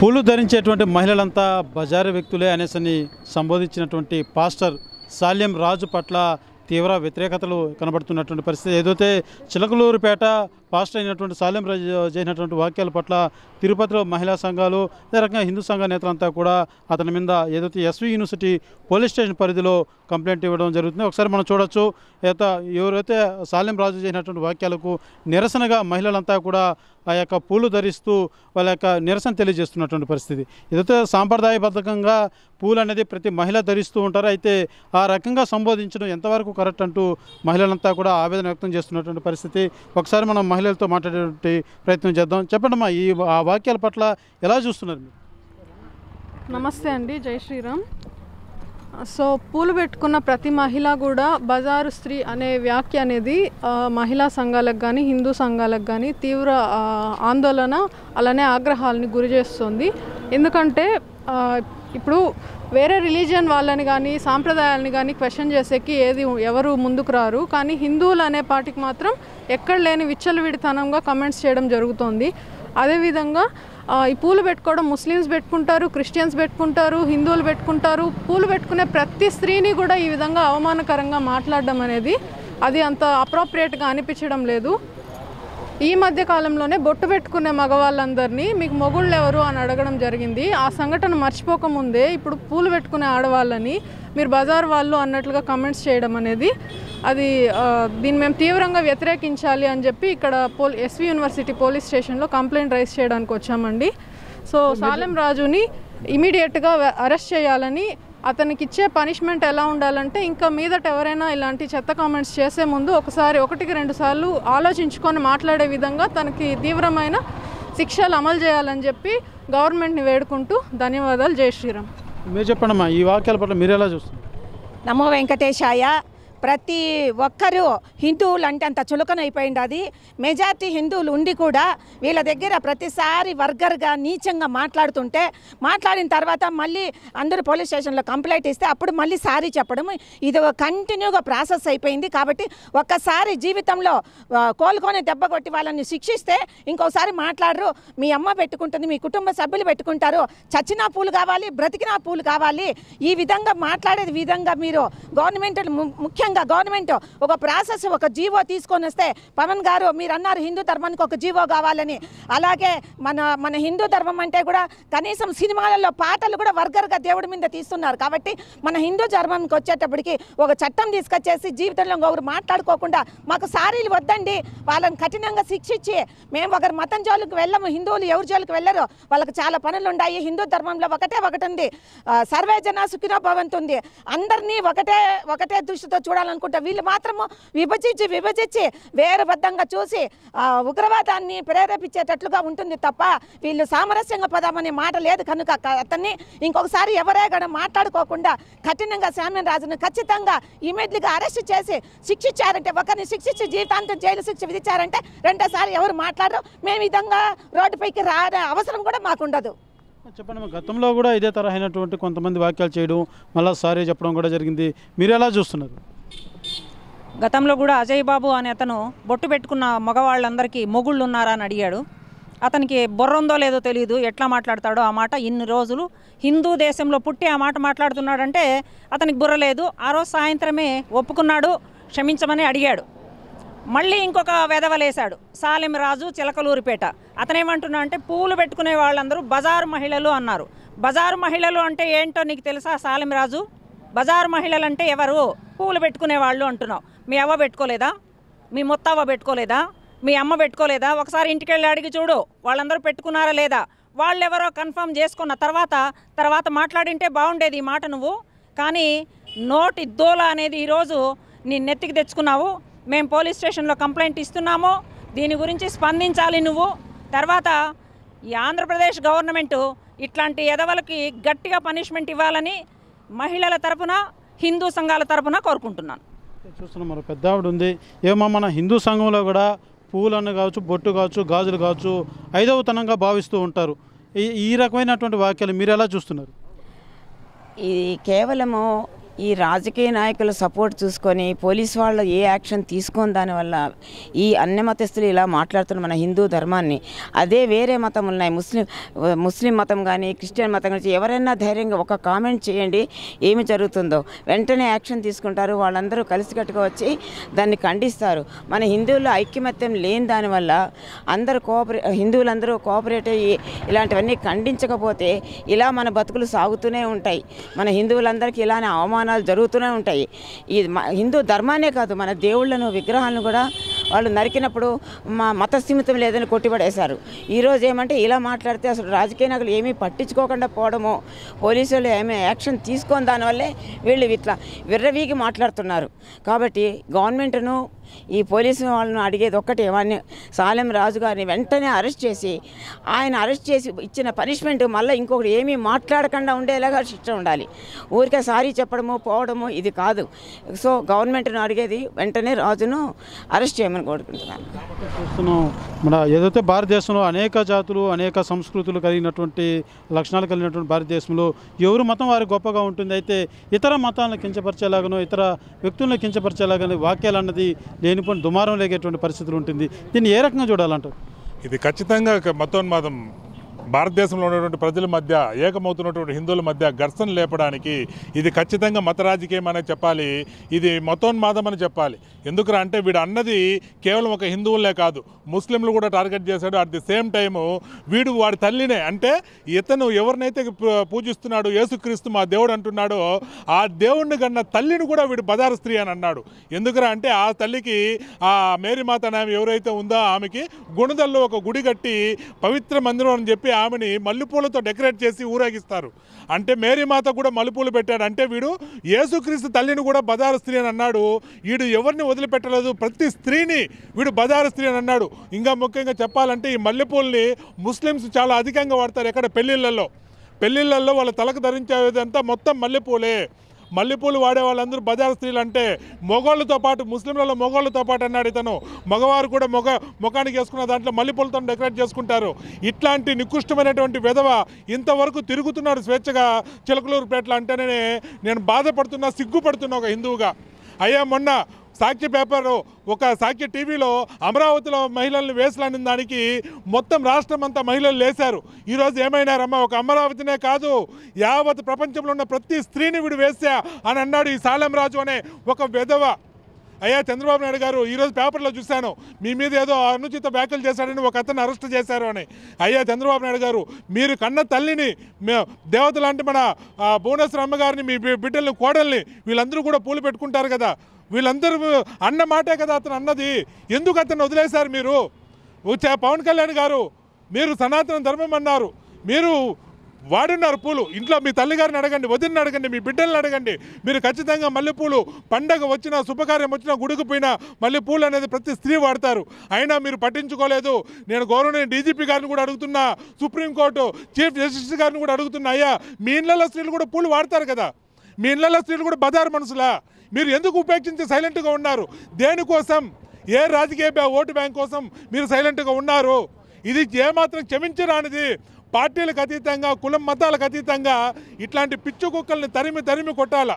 పూలు ధరించేటువంటి మహిళలంతా బజారు వ్యక్తులే అనేసని సంబోధించినటువంటి పాస్టర్ సాల్యం రాజు పట్ల తీవ్ర వ్యతిరేకతలు కనబడుతున్నటువంటి పరిస్థితి. ఏదైతే చిలకలూరుపేట పాస్టర్ అయినటువంటి సాల్యం రాజు చేసినటువంటి వాక్యాల పట్ల తిరుపతిలో మహిళా సంఘాలు, అదే రకంగా హిందూ సంఘ నేతలంతా కూడా అతని మీద ఏదైతే ఎస్వి యూనివర్సిటీ పోలీస్ స్టేషన్ పరిధిలో కంప్లైంట్ ఇవ్వడం జరుగుతుంది. ఒకసారి మనం చూడొచ్చు, ఎవరైతే సాల్యం రాజు చేసినటువంటి వాక్యాలకు నిరసనగా మహిళలంతా కూడా ఆ యొక్క పూలు ధరిస్తూ వాళ్ళ యొక్క నిరసన తెలియజేస్తున్నటువంటి పరిస్థితి. ఏదైతే సాంప్రదాయబద్ధంగా పూలు అనేది ప్రతి మహిళ ధరిస్తూ ఉంటారు. అయితే ఆ రకంగా సంబోధించడం ఎంతవరకు కరెక్ట్ అంటూ మహిళలంతా కూడా ఆవేదన వ్యక్తం చేస్తున్నటువంటి పరిస్థితి. ఒకసారి మనం మహిళలతో మాట్లాడేటువంటి ప్రయత్నం చేద్దాం. చెప్పండమ్మా, ఆ వాక్యాల పట్ల ఎలా చూస్తున్నారు మీరు? నమస్తే అండి, జై శ్రీరామ్. సో పూలు పెట్టుకున్న ప్రతి మహిళ కూడా బజారు స్త్రీ అనే వ్యాఖ్య అనేది మహిళా సంఘాలకు కానీ హిందూ సంఘాలకు కానీ తీవ్ర ఆందోళన అలానే ఆగ్రహాలని గురి చేస్తుంది. ఎందుకంటే ఇప్పుడు వేరే రిలీజియన్ వాళ్ళని కానీ సాంప్రదాయాలని కానీ క్వశ్చన్ చేసేకి ఎవరు ముందుకు రారు. కానీ హిందువులు అనే పాటికి మాత్రం ఎక్కడ లేని విచ్చలవిడితనంగా కమెంట్స్ చేయడం జరుగుతుంది. అదేవిధంగా ఈ పూలు పెట్టుకోవడం ముస్లిమ్స్ పెట్టుకుంటారు, క్రిస్టియన్స్ పెట్టుకుంటారు, హిందువులు పెట్టుకుంటారు. పూలు పెట్టుకునే ప్రతి స్త్రీని కూడా ఈ విధంగా అవమానకరంగా మాట్లాడడం అనేది అది అంత అప్రోప్రియేట్గా అనిపించడం లేదు. ఈ మధ్య కాలంలోనే బొట్టు పెట్టుకునే మగవాళ్ళందరినీ మీకు మొగుళ్ళు ఎవరు అని అడగడం జరిగింది. ఆ సంఘటన మర్చిపోకముందే ఇప్పుడు పూలు పెట్టుకునే ఆడవాళ్ళని మీరు బజార్ వాళ్ళు అన్నట్లుగా కమెంట్స్ చేయడం అనేది దీన్ని మేము తీవ్రంగా వ్యతిరేకించాలి అని చెప్పి ఇక్కడ ఎస్వి యూనివర్సిటీ పోలీస్ స్టేషన్లో కంప్లైంట్ రైజ్ చేయడానికి వచ్చామండి. సో సాలెం రాజుని ఇమీడియట్గా అరెస్ట్ చేయాలని, అతనికి ఇచ్చే పనిష్మెంట్ ఎలా ఉండాలంటే ఇంకా మీదట ఎవరైనా ఇలాంటి చెత్త కామెంట్స్ చేసే ముందు ఒకటికి 2 సార్లు ఆలోచించుకొని మాట్లాడే విధంగా తనకి తీవ్రమైన శిక్షలు అమలు చేయాలని చెప్పి గవర్నమెంట్ని వేడుకుంటూ ధన్యవాదాలు. జై శ్రీరామ్. మీరు చెప్పండమ్మా, ఈ వాక్యాల పట్ల మీరు ఎలా చూస్తున్నారు? నమో వెంకటేశాయ. ప్రతి ఒక్కరూ హిందువులు అంటే అంత చులకనైపోయింది. అది మెజార్టీ హిందువులు ఉండి కూడా వీళ్ళ దగ్గర ప్రతిసారి వర్గర్గా నీచంగా మాట్లాడిన తర్వాత మళ్ళీ అందరూ పోలీస్ స్టేషన్లో కంప్లైంట్ ఇస్తే అప్పుడు మళ్ళీ సారీ చెప్పడం, ఇది కంటిన్యూగా ప్రాసెస్ అయిపోయింది. కాబట్టి ఒక్కసారి జీవితంలో కోలుకొని దెబ్బ కొట్టి వాళ్ళని శిక్షిస్తే ఇంకోసారి మాట్లాడరు. మీ అమ్మ పెట్టుకుంటుంది, మీ కుటుంబ సభ్యులు పెట్టుకుంటారు. చచ్చినా పూలు కావాలి, బ్రతికినా పూలు కావాలి. ఈ విధంగా మాట్లాడేది విధంగా మీరు ముఖ్యంగా గవర్నమెంట్ ఒక ప్రాసెస్, ఒక జీవో తీసుకొని వస్తే, పవన్ గారు మీరు అన్నారు హిందూ ధర్మానికి ఒక జీవో కావాలని, అలాగే మన హిందూ ధర్మం అంటే కూడా కనీసం సినిమాలలో పాటలు కూడా వర్గర్గా దేవుడి మీద తీస్తున్నారు. కాబట్టి మన హిందూ ధర్మానికి వచ్చేటప్పటికి ఒక చట్టం తీసుకొచ్చేసి జీవితంలో ఒకరు మాట్లాడుకోకుండా మాకు సారీలు వద్దండి, వాళ్ళని కఠినంగా శిక్షించి, మేము ఒకరి మతం జోలికి వెళ్ళము, హిందువులు ఎవరి జోలికి వెళ్ళరు, వాళ్ళకి చాలా పనులు ఉన్నాయి. హిందూ ధర్మంలో ఒకటి ఉంది, సర్వే జన సుఖినో భవంతు ఉంది. అందరినీ ఒకటే దృష్టితో చూడాలనుకుంటే వీళ్ళు మాత్రము విభజించి వేరుబద్ధంగా చూసి ఉగ్రవాదాన్ని ప్రేరేపించేటట్లుగా ఉంటుంది తప్ప వీళ్ళు సామరస్యంగా పదామనే మాట లేదు. కనుక అతన్ని ఇంకొకసారి ఎవరే కూడా మాట్లాడుకోకుండా కఠినంగా సామ్యం రాజును ఖచ్చితంగా ఇమీడియట్గా అరెస్ట్ చేసి శిక్షించారంటే, ఒకరిని శిక్షించి జీవితాంతం జైలు శిక్ష విధించారంటే రెండోసారి ఎవరు మాట్లాడరు. మేము విధంగా రోడ్డుపైకి రానే అవసరం కూడా మాకుండదు. చెప్పండి, గతంలో కూడా ఇదే తరహైనటువంటి కొంతమంది వాక్యాలు చేయడం, మళ్ళీ సారీ చెప్పడం కూడా జరిగింది. మీరు ఎలా చూస్తున్నారు? గతంలో కూడా అజయ్ బాబు అనే అతను బొట్టు పెట్టుకున్న మగవాళ్ళందరికీ మొగుళ్ళు ఉన్నారా అని అడిగాడు. అతనికి బుర్ర ఉందో లేదో తెలియదు, ఎట్లా మాట్లాడతాడో ఆ మాట. ఇన్ని రోజులు హిందూ దేశంలో పుట్టి ఆ మాట మాట్లాడుతున్నాడంటే అతనికి బుర్ర లేదు. ఆ రోజు సాయంత్రమే ఒప్పుకున్నాడు, క్షమించమని అడిగాడు. మళ్ళీ ఇంకొక వెధవలేశాడు, సాలెం రాజు, చిలకలూరిపేట. అతనేమంటున్నా అంటే పూలు పెట్టుకునే వాళ్ళందరూ బజారు మహిళలు అన్నారు. బజారు మహిళలు అంటే ఏంటో నీకు తెలుసా సాలెం రాజు? బజారు మహిళలు అంటే ఎవరు? పూలు పెట్టుకునే వాళ్ళు అంటున్నావు. మీ అవ్వ పెట్టుకోలేదా? మీ ముత్తవ్వ పెట్టుకోలేదా? మీ అమ్మ పెట్టుకోలేదా? ఒకసారి ఇంటికి వెళ్ళి అడిగి చూడు, వాళ్ళందరూ పెట్టుకున్నారా లేదా? వాళ్ళెవరో కన్ఫర్మ్ చేసుకున్న తర్వాత మాట్లాడింటే బాగుండేది ఈ మాట నువ్వు. కానీ నోటి దోల అనేది ఈరోజు నీ నెత్తికి తెచ్చుకున్నావు. మేము పోలీస్ స్టేషన్లో కంప్లైంట్ ఇస్తున్నాము, దీని గురించి స్పందించాలి నువ్వు. తర్వాత ఈ ఆంధ్రప్రదేశ్ గవర్నమెంటు ఇట్లాంటి ఎదవలకి గట్టిగా పనిష్మెంట్ ఇవ్వాలని మహిళల తరపున, హిందూ సంఘాల తరపున కోరుకుంటున్నాను. చూస్తున్నాం, మరి పెద్ద ఆవిడ ఉంది. ఏమో మన హిందూ సంఘంలో కూడా పూలను కావచ్చు, బొట్టు కావచ్చు, గాజులు కావచ్చు 5వ తనంగా భావిస్తూ ఉంటారు. ఈ రకమైనటువంటి వాక్యాలు మీరు ఎలా చూస్తున్నారు? ఇది కేవలము ఈ రాజకీయ నాయకుల సపోర్ట్ చూసుకొని పోలీస్ వాళ్ళు ఏ యాక్షన్ తీసుకొని దానివల్ల ఈ అన్ని మతస్థులు ఇలా మాట్లాడుతున్న మన హిందూ ధర్మాన్ని, అదే వేరే మతం ఉన్నాయి, ముస్లిం మతం కానీ క్రిస్టియన్ మతం కానీ ఎవరైనా ధైర్యంగా ఒక కామెంట్ చేయండి ఏమి జరుగుతుందో, వెంటనే యాక్షన్ తీసుకుంటారు. వాళ్ళందరూ కలిసికట్టుగా వచ్చి దాన్ని ఖండిస్తారు. మన హిందువుల్లో ఐక్యమత్యం లేని దానివల్ల అందరూ హిందువులందరూ కోఆపరేట్ అయ్యి ఇలాంటివన్నీ ఖండించకపోతే ఇలా మన బతుకులు సాగుతూనే ఉంటాయి. మన హిందువులందరికీ ఇలానే అవమానాలు జరుగుతూనే ఉంటాయి. ఈ హిందూ ధర్మాన్నే కాదు మన దేవుళ్ళను విగ్రహాలను కూడా వాళ్ళు నరికినప్పుడు మా మత స్థిమితం లేదని కొట్టిపడేశారు. ఈరోజు ఏమంటే ఇలా మాట్లాడితే అసలు రాజకీయ నాయకులు ఏమీ పట్టించుకోకుండా పోవడము, పోలీసులు ఏమీ యాక్షన్ తీసుకొని దానివల్లే వీళ్ళు ఇట్లా విర్రవీగి మాట్లాడుతున్నారు. కాబట్టి గవర్నమెంట్ను ఈ పోలీసు వాళ్ళను అడిగేది ఒక్కటే, వాడిని సాలెం రాజు గారిని వెంటనే అరెస్ట్ చేసి ఆయన అరెస్ట్ చేసి ఇచ్చిన పనిష్మెంట్ మళ్ళీ ఇంకొకటి ఏమీ మాట్లాడకుండా ఉండేలాగా శిక్ష ఉండాలి. ఊరికే సారీ చెప్పడము పోవడము ఇది కాదు. సో గవర్నమెంట్ను అడిగేది వెంటనే రాజును అరెస్ట్ చేయమని కోరుకుంటున్నాను. చూస్తున్నాం మన ఏదైతే భారతదేశంలో అనేక జాతులు అనేక సంస్కృతులు కలిగినటువంటి లక్షణాలు కలిగినటువంటి భారతదేశంలో ఎవరు మతం వారి గొప్పగా ఉంటుంది. అయితే ఇతర మతాలను కించపరిచేలాగానో ఇతర వ్యక్తులను కించపరిచేలాగానో వాక్యాలు అన్నది లేనిపోయిన దుమారం లేగేటువంటి పరిస్థితులు ఉంటుంది. దీన్ని ఏ రకంగా చూడాలంటారు? ఇది ఖచ్చితంగా మతోన్మాదం భారతదేశంలో ఉన్నటువంటి ప్రజల మధ్య ఏకమవుతున్నటువంటి హిందువుల మధ్య ఘర్షణ లేపడానికి ఇది ఖచ్చితంగా మత రాజకీయం అనే చెప్పాలి. ఇది మతోన్మాదం అని చెప్పాలి. ఎందుకురా అంటే వీడు అన్నది కేవలం ఒక హిందువులే కాదు, ముస్లింలు కూడా టార్గెట్ చేశాడు. అట్ ది సేమ్ టైము వీడు వాడి తల్లినే, అంటే ఇతను ఎవరినైతే పూజిస్తున్నాడు యేసుక్రీస్తు మా దేవుడు అంటున్నాడో ఆ దేవుడిని కన్నా తల్లిని కూడా వీడు బజారు స్త్రీ అని అన్నాడు. ఎందుకురా అంటే ఆ తల్లికి ఆ మేరీ మాత అనే ఆమె ఎవరైతే ఉందో ఆమెకి గుణదల్లో ఒక గుడి కట్టి పవిత్ర మందిరం అని చెప్పి ఆమెని మల్లెపూలతో డెకరేట్ చేసి ఊరేగిస్తారు. అంటే మేరీ మాత కూడా మల్లెపూలు పెట్టాడు. అంటే వీడు యేసుక్రీస్తు తల్లిని కూడా బజారు స్త్రీ అని అన్నాడు. వీడు ఎవరిని వదిలిపెట్టలేదు, ప్రతి స్త్రీని వీడు బజారు స్త్రీ అని అన్నాడు. ఇంకా ముఖ్యంగా చెప్పాలంటే ఈ మల్లెపూలని ముస్లిమ్స్ చాలా అధికంగా వాడతారు. ఎక్కడ పెళ్ళిళ్ళల్లో వాళ్ళ తలకు ధరించేదంతా మొత్తం మల్లెపూలే. మల్లెపూలు వాడే వాళ్ళందరూ బజారు స్త్రీలు. అంటే మొగోళ్ళతో పాటు ముస్లింలలో మొగోళ్ళతో పాటు అన్నాడు ఇతను. మగవారు కూడా ముఖానికి వేసుకున్న దాంట్లో మల్లెపూలతో డెకరేట్ చేసుకుంటారు. ఇట్లాంటి నికృష్టమైనటువంటి విధవ ఇంతవరకు తిరుగుతున్నాడు స్వేచ్ఛగా చిలకలూరుపేటలో అంటేనే నేను బాధపడుతున్నా, సిగ్గుపడుతున్నా ఒక హిందువుగా. అయ్యా మొన్న సాక్షి పేపర్ ఒక సాక్షి టీవీలో అమరావతిలో మహిళల్ని వేసలాడిన దానికి మొత్తం రాష్ట్రం అంతా మహిళలు లేశారు. ఈరోజు ఏమైనారమ్మా, ఒక అమరావతినే కాదు యావత్ ప్రపంచంలో ఉన్న ప్రతి స్త్రీని వీడు వేసా అని అన్నాడు ఈ సాలెం రాజు అనే ఒక విధవ. అయ్యా చంద్రబాబు నాయుడు గారు, ఈరోజు పేపర్లో చూశాను మీ మీద ఏదో అనుచిత వ్యాఖ్యలు చేశాడని ఒక అతను అరెస్ట్ చేశారు అని. అయ్యా చంద్రబాబు నాయుడు గారు, మీరు కన్న తల్లిని దేవత లాంటి మన భువనేశ్వర అమ్మగారిని, మీ బిడ్డల్ని, కోడల్ని వీళ్ళందరూ కూడా పూలు పెట్టుకుంటారు కదా, వీళ్ళందరూ అన్న మాటే కదా అతను అన్నది. ఎందుకు అతను వదిలేశారు మీరు? పవన్ కళ్యాణ్ గారు, మీరు సనాతన ధర్మం అన్నారు, మీరు వాడున్నారు పూలు. ఇంట్లో మీ తల్లిగారిని అడగండి, వదిలిని అడగండి, మీ బిడ్డల్ని అడగండి. మీరు ఖచ్చితంగా మల్లెపూలు పండగ వచ్చినా శుభకార్యం వచ్చినా గుడికి పోయినా మల్లెపూలు అనేది ప్రతి స్త్రీ వాడతారు. అయినా మీరు పట్టించుకోలేదు. నేను గౌరవనీయ డీజీపీ గారిని కూడా అడుగుతున్నా, సుప్రీంకోర్టు చీఫ్ జస్టిస్ గారిని కూడా అడుగుతున్నా, అయ్యా మీ ఇళ్ళలో స్త్రీలు కూడా పూలు వాడతారు కదా, మీ ఇళ్ళలో స్త్రీలు కూడా బజారు మనుషులా? మీరు ఎందుకు ఉపేక్షించి సైలెంట్గా ఉన్నారు? దేనికోసం? ఏ రాజకీయ ఓటు బ్యాంక్ కోసం మీరు సైలెంట్గా ఉన్నారు? ఇది ఏమాత్రం క్షమించరానిది. పార్టీలకు అతీతంగా, కులం మతాలకు అతీతంగా ఇట్లాంటి పిచ్చు కుక్కల్ని తరిమి కొట్టాల.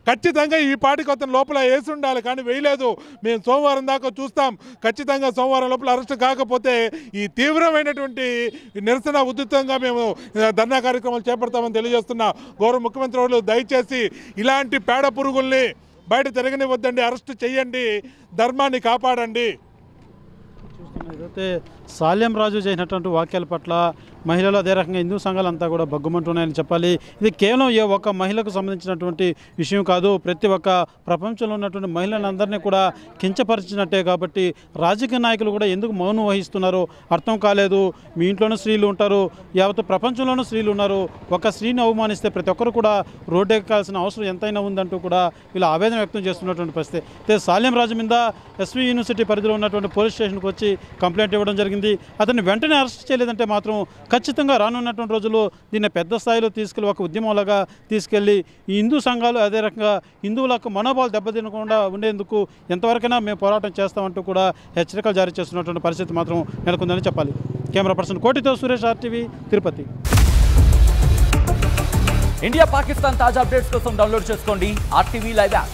ఖచ్చితంగా ఈ పార్టీకి అతను లోపల వేసి ఉండాలి, కానీ వేయలేదు. మేము సోమవారం దాకా చూస్తాం. ఖచ్చితంగా సోమవారం లోపల అరెస్ట్ కాకపోతే ఈ తీవ్రమైనటువంటి నిరసన ఉధృతంగా మేము ధర్నా కార్యక్రమాలు చేపడతామని తెలియజేస్తున్నా. గౌరవ ముఖ్యమంత్రి వాళ్ళు దయచేసి ఇలాంటి పేడ పురుగుల్ని బయట తిరగనివద్దండి, అరెస్ట్ చేయండి, ధర్మాన్ని కాపాడండి. ఏదైతే సాల్యం రాజు చేసినటువంటి వాక్యాల పట్ల మహిళలు అదే రకంగా హిందూ సంఘాలంతా కూడా బగ్గుమంటున్నాయని చెప్పాలి. ఇది కేవలం ఏ ఒక్క మహిళకు సంబంధించినటువంటి విషయం కాదు, ప్రతి ఒక్క ప్రపంచంలో ఉన్నటువంటి మహిళలందరినీ కూడా కించపరిచినట్టే. కాబట్టి రాజకీయ నాయకులు కూడా ఎందుకు మౌనం వహిస్తున్నారో అర్థం కాలేదు. మీ ఇంట్లోనూ స్త్రీలు ఉంటారు, యావత్ ప్రపంచంలోనూ స్త్రీలు ఉన్నారు. ఒక స్త్రీని అవమానిస్తే ప్రతి ఒక్కరు కూడా రోడ్డు ఎక్కాల్సిన అవసరం ఎంతైనా ఉందంటూ కూడా వీళ్ళు ఆవేదన వ్యక్తం చేస్తున్నటువంటి పరిస్థితి. అయితే సాల్యం రాజు మీద ఎస్వి యూనివర్సిటీ పరిధిలో ఉన్నటువంటి పోలీస్ స్టేషన్కి వచ్చి కంప్లైంట్ ఇవ్వడం జరిగింది. అతన్ని వెంటనే అరెస్ట్ చేయలేదంటే మాత్రం ఖచ్చితంగా రానున్నటువంటి రోజుల్లో దీన్ని పెద్ద స్థాయిలో తీసుకెళ్ళి ఒక ఉద్యమంలాగా తీసుకెళ్ళి ఈ హిందూ సంఘాలు అదే రకంగా హిందువులకు మనోభావాలు దెబ్బతినకుండా ఉండేందుకు ఎంతవరకైనా మేము పోరాటం చేస్తామంటూ కూడా హెచ్చరికలు జారీ చేస్తున్నటువంటి పరిస్థితి మాత్రం నెలకొందని చెప్పాలి. కెమెరా పర్సన్ కోటితో సురేష్, RTV, తిరుపతి. ఇండియా పాకిస్తాన్ తాజా అప్డేట్స్ కోసం డౌన్లోడ్ చేసుకోండి RTV లైవ్ యాప్.